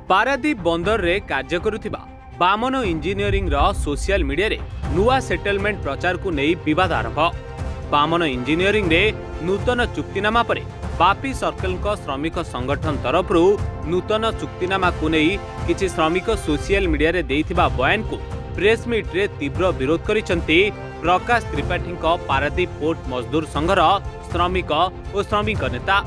पारादीप बंदर रे कार्य करुथिबा बामन इंजीनियरिंग रो सोशल मीडिया रे नुआ सेटलमेंट प्रचार को नहीं विवाद आरंभ। बामन इंजीनियरिंग रे नूतन चुक्तिनामा परे बापी सर्कल को श्रमिक संगठन तरफ नूतन चुक्तिनामा को नहीं किछि श्रमिक सोशल मीडिया रे देइथिबा बयान को प्रेस मीट रे तीव्र विरोध करिसंती प्रकाश त्रिपाठी पारादीप पोर्ट मजदूर संघर श्रमिक और श्रमिक नेता।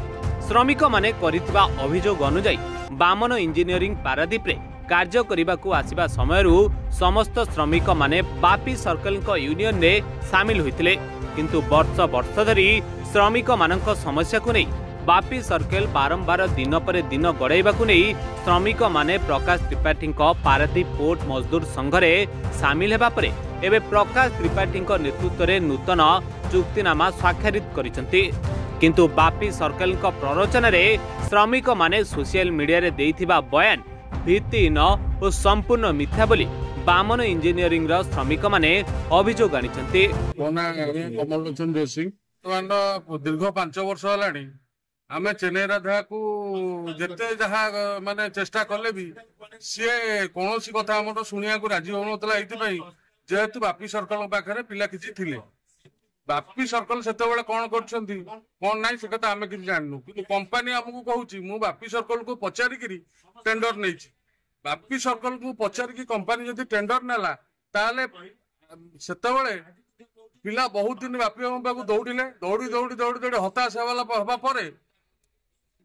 श्रमिक माने करिथिबा अभियोग अनुसार बामन इंजीनियरिंग पारादीप रे कार्य करिबाकू आसिबा समयरु समस्त श्रमिक माने बापी सर्कल को यूनियन रे शामिल होइतिले, किंतु वर्ष वर्ष धरी श्रमिक मानक समस्या को नहीं बापी सर्कल बारंबार दिन पर दिन गड़ाइबाकू नहीं श्रमिक माने प्रकाश त्रिपाठी पारादीप पोर्ट मजदूर संघरे शामिल हेबा परे एबे प्रकाश त्रिपाठी नेतृत्व में नूतन चुक्तिनामा स्वाक्षरित करिसंती। किंतु बापी सर्कल प्ररोचन रे श्रमिक माने सोशल मीडिया रे देइथिबा बयान भित्तिहीन और संपूर्ण मिथ्या बोली बामन इंजीनियरिंग रो श्रमिक माने अभियोग आनिचंती। कमलोचन जोशी दीर्घ 5 वर्ष हलानी आमे चेन्नई राधा को जेते जहा माने चेष्टा कले भी सी कौन कथा आम शुणा को राजी होता है जेहेतु बापी सर्कल पाखे पिला किसी थिले बापी सर्कल से कौन कौन ना से कथा आम कि जानू कि कंपानी आमको कहूँ मु बापी सर्कल को पचारिक टेंडर नहीं बापी सर्कल को पचारिक कंपानी जब टेंडर नेला ताले से पिला बहुत दिन बापी पाक दौड़े दौड़ी दौड़ी दौड़ी दौड़ी हताश हवा पर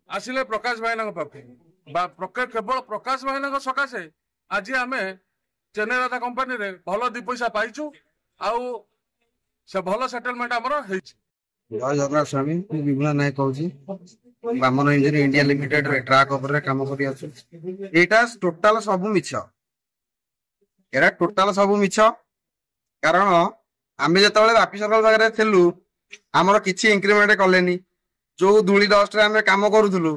आसिले प्रकाश भाईना पाखे केवल प्रकाश भाईना सकाशे आज आम चेन्नई राधा कंपानी रे भल 2 पैसा पाइचु आउ से भल सेटलमेंट आमर जय जगन्नाथ स्वामी विमला नायक कहूँ बामन इंजीनियरिंग इंडिया लिमिटेड रे ट्रक ऊपर काम करि आछु। एटा टोटल सब मिछ एरा टोटल सब मिछ कारण आमे जतबेले बापी सर्कल बागरे थिलु हमर किछि इंक्रीमेंट कलेनी जो धूली डस्ट रे आमे काम करूथुलु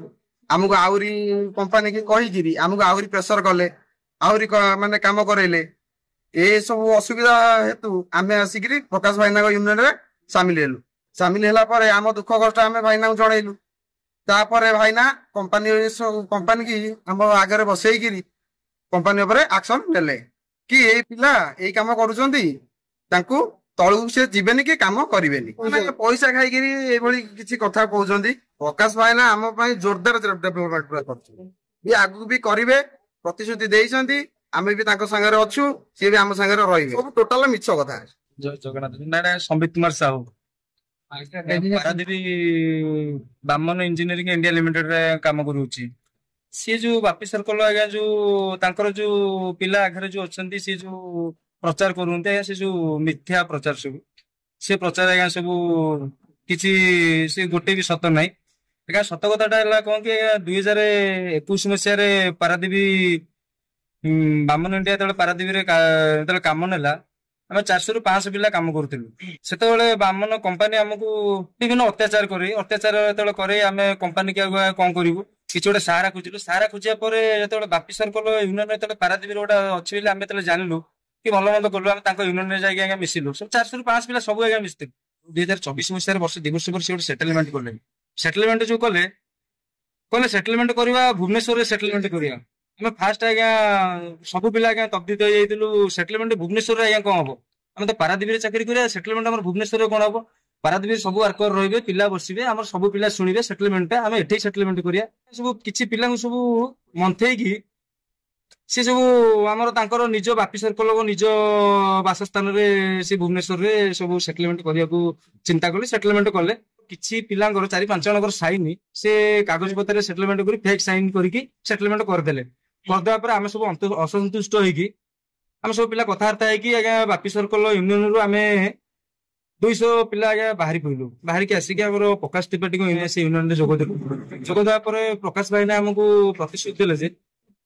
हमको आउरी कंपनी के कहि गिरी हमको आउरी प्रेशर कले आउरी माने काम करेले ए सब असुविधा हेतु आमे आसिकरी प्रकाश भाईना यूनियन रे शामिल हेला पर आम दुख कष्ट आमे भाईना को जणैलु तापर भाईना कंपनी की हम आगे बसैकिरी कंपनी ऊपर एक्शन लेले कि ए पिला ए काम करूछंती तांकू तळु से जीवेनी कि काम करिवेनी पैसा खाइकिरी एभली किछि कथा कहउछंती। प्रकाश भाईना हम पई जोरदार डेवलपमेंट पूरा करछु भी आगु भी करिवे प्रतिश्रुति देइछंती आमे भी तांको संगे अछु से भी हम संगे रहिबे सब टोटल मिछ कथा। जय जगन्नाथ नारायण संबित कुमार साहू पारादीप बामन इंजीनियरिंग इंडिया लिमिटेड रे काम करूची सी जो बापी सर्कल आगे जो तांकर जो पिला आगे जो अछंती सी जो प्रचार करूंते से जो मिथ्या प्रचार सब से प्रचार आगे सब किसी से गोटे भी सत नहीं आगे सत कथा कौन कि 2021 मसीह पारादीप बामन इंडिया जो पारादीप काम नेला आम 400 ରୁ 500 पिला काम करूँ से बामन कंपानी आमको विभिन्न अत्याचार करे आम कंपानी के कौन करूँ किसी गोटे सहारा खोजिलु सहारा खोजा जो बापी सर्कल यूनियन जो पारादीप गोटे अच्छी आम जानलु कि भल मंद कलु आम यूनियन जाए मिसिलु सब 400 ରୁ 500 पिला सब आगे मिसते 2024 मसीह वर्ष 2 वर्ष पर गोटे सेटलमेंट कले सेटलमेंट जो कले सेटलमेंट करवा भुवनेश्वर सेटलमेंट करवा आम फास्ट आज्ञा सब पिला आज्ञा तब्दित हो जाइलु सेटलमेंट भुवनेश्वर आज्ञा कौन हम आम तो पारादीप चाकरी करिया सेटलमेंट आम भुवनेश्वर कौन हम पारादीप सब वर्कर रहिबे पिला बसिबे आम सब पिला शुणिबे सेटलमेंट आम एठी सेटलमेंट करिया सब किछि पिला सब मंथै की से सब आमर तांकर निज बापी सर्कल निज बासस्थान रे से भुवनेश्वर रे सब सेटलमेंट करिया को चिंता कले सेटलमेंट कले किछि पिलांगर 4-5 जनकर साइन से कागज पत्र सेटलमेंट करी फेक साइन करके सेटलमेंट करदेले करदेवा पर आम सब असंतुष्ट होगी आम सब पिला कथबार्ता है आज्ञा बापी सर्कल यूनियन रु आम 200 पिला आज्ञा बाहरी पड़लु बाहर की आसिक प्रकाश त्रिपाठी यूनियन में जोगदेवा प्रकाश भाई ने आमको प्रतिश्रुति देले जे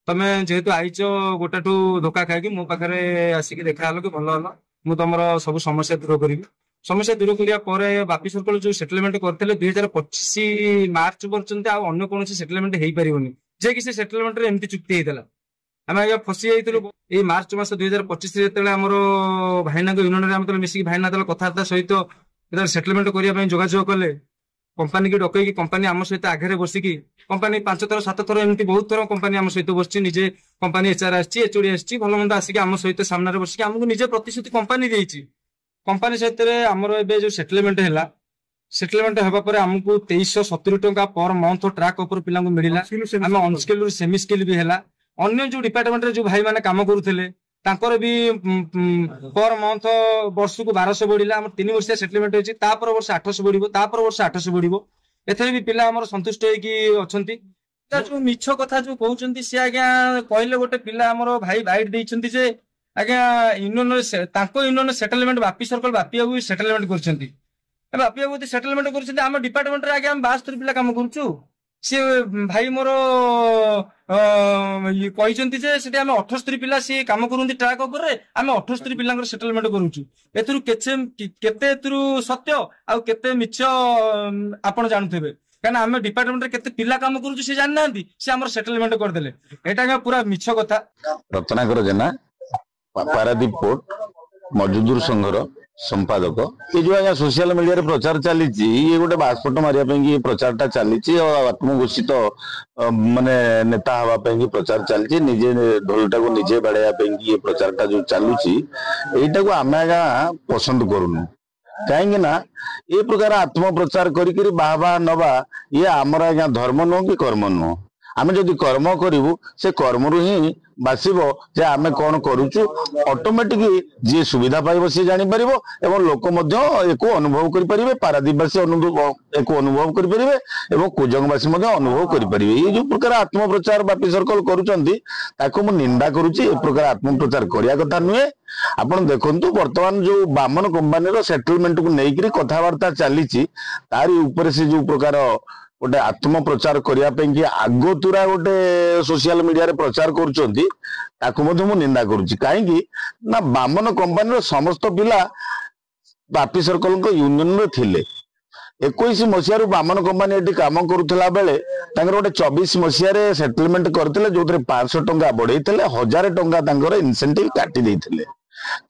तमे जेहेतु आईच गोटाठू धोखा खाई मो पाखे आसिक देखा कि भल हल मु तुम सब समस्या दूर करी समस्या दूर करा बापी सर्कल जो सेटलमेंट करते 2025 मार्च पर्यंत आउ कौन सेटलमेंट हो पारनि जे कि सेटलमेंट एमती चुक्ति होता आम आज्ञा फसी जाइलु ये मार्च मास 2025 आमर भाईना यूनियन में मिसिक भाईना कथबार्ता सहित सेटलमेंट करने जोगाजोग कले कंपानी की डकई कंपानी आम सहित आगे बसिकी कंपानी 5 थर 7 थर एमती बहुत थर कंपानी आम सहित बसची निजे कंपानी एचआर आसी एचओडी आसी भल मंद आसिक आम सहित सामने बसिकी आमको निजे प्रतिश्रुति कंपानी देछि कंपानी सहित आमर एबे जो सेटलमेंट हैला सेटलमेंट हेबा परे हमको 2370 टंका पर मंथ ट्रैक ऊपर पिला को मिलिला हम अनस्किल रु सेमी स्किल भी हैला अन्य जो डिपार्टमेंट रे जो भाई माने काम करूथिले तांकर भी पर मंथ वर्ष को 1200 बढ़िला हम 3 वर्ष सेटलमेंट होछि ता पर वर्ष 800 बढ़िबो ता पर वर्ष 800 बढ़िबो एथरे भी पिला हमर संतुष्ट होई कि अछंती ता जो मिछ कथा जो कहउचंती से आज्ञा कहले गोटे पिला हमर भाई बाइट देइचंती जे आज्ञा यूनियन तांको यूनियन सेटलमेंट बापी सर्कल बापी आगु सेटलमेंट करचंती बापी आगु सेटलमेंट करचंती हम डिपार्टमेंट रे आज्ञा हम 72 पिला काम करछु सी भाई मोर कहते जे सेठी आम 78 पिला सी काम करूँ ट्रैक ऊपर आम 78 पिला सेटलमेंट करूँ एथुरु केते सत्य आउ केते मिछ आपण जानुथिबे कहना आम डिपार्टमेंट रे केते पिला काम करूँ सी जान नांती सी हमर सेटलमेंट करदेले एटा पूरा मिछ कथा। रत्नाकर जेना पारादीप पोर्ट मजदूर संघर संपादक ये जो आज्ञा सोशल मीडिया रे प्रचार चली ये गोटे बास्फोट मारिया प्रचार चली आत्मघोषित माने नेता हवाई प्रचार चली निजे ढोलटा को निजे बाड़ाई ये प्रचार जो चलुची यहीटा को आम आज्ञा पसंद करूनु कहीं ना ये प्रकार आत्म प्रचार करी बाहा नवा ये आमर आज्ञा धर्म नुह कि कर्म नुह आम जदि कर्म करूँ से कर्म रु ही बासिबो जे आमे कौन करूचु ऑटोमेटिक जी सुविधा पाइबो से जानि परिबो एवं लोक मध्य एको अनुभव करि परिबे पारादीपवासी एको अनुभव करि परिबे एवं कुजंगवासी मध्य अनुभव करि परिबे ये जो प्रकार आत्म प्रचार बापी सर्कल करूचंती ताको मु निंदा करूची ए प्रकार आत्म प्रचार करिया कथा नुहे। आपण देखंतु वर्तमान जो बामन कंपनी रो सेटलमेंट को नेइकरी कथावार्ता चलीची तारी ऊपर से जो प्रकार गोटे आत्म प्रचार करने आगतुरा गोटे सोशल मीडिया रे प्रचार कर निंदा करुच्ची कहीं ना बामन कंपनी समस्त पिला बापी सर्कल यूनियन रे थिले 21 मसीह बामन कंपनी एटी काम करुला बेले गोटे 24 मसीह सेटलमेंट करते जो 500 टंका बढ़े 1000 टंका इनसेंटिव काटी देते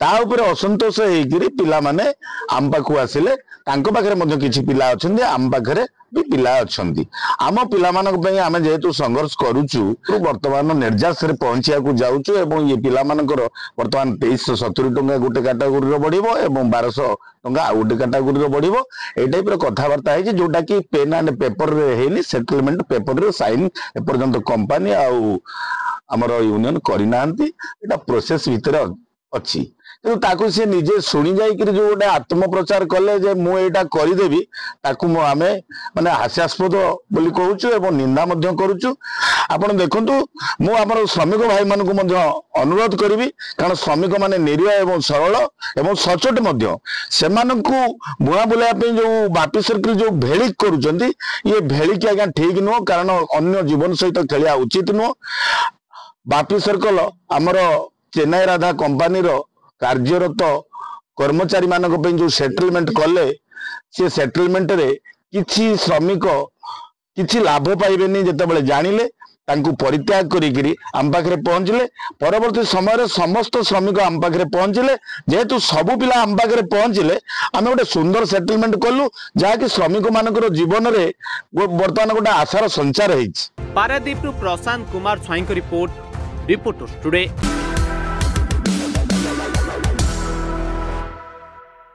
ता ऊपर असंतोष होकर पिला माने आम पाखु आसिले तांको पाखरे मध्य किछि पिला अछन्ते आम पाखरे भी पिला अछन्ती आम पिला मानक पई आमे जेहेतु संघर्ष करूछु वर्तमान निर्यास रे पहुंचिया को जाउछु एवं ये पिला मानकर वर्तमान 2370 टंका गोटे कैटेगरी रो बढ़िबो एवं 1200 टंका आ गोटे कैटेगरी रो बढ़िबो ए टाइप रो कथावार्ता है जोटा कि पेन एंड पेपर रे हेनी सेटलमेंट पेपर रे साइन ए पर्यंत कंपनी आउ हमर यूनियन करिनांती एटा प्रोसेस भितर अच्छी कि ताकू सी निजे शुणी जाइक जो गोटे आत्म प्रचार कले जे मु एटा करदेवी ताकू आमे माने हास्यास्पद बोली कहूचु एवं निंदा मध्य करूचु। आपण देखंतु मु हमर श्रमिक भाई मानकु मध्य अनुरोध करिवि कारण श्रमिक माने निरीह एवं सरल एवं सचोट मध्य सेमानकु बुआ बुलाया पे जो बापी सर्कल जो भेली करूचंती ये भेली के आज्ञा ठीक नुह कारण अन्य जीवन सहित खेलिया उचित नुह। बापी सर्कल हमर चेन्नई राधा कंपनी रो कार्यरत कर्मचारी मानक पे जो सेटलमेंट कले से सेटलमेंट रे किछि श्रमिक किछि लाभ पाइबेनी जेतेबेले जानिले तांकु परित्याग करिकरी आम पाखरे पहुंचले परवर्ती समय समस्त श्रमिक आम पाखरे पहुंचले जेहेतु सबु पिला आम पाखरे पहुंचले आमे गोटे सुंदर सेटलमेंट कलु जहाँकि श्रमिक मानकर जीवन रे वर्तमान गोटे आशार संचार होइछि। पारादीप प्रशांत कुमार स्वाई रिपोर्ट रिपोर्टर्स टुडे।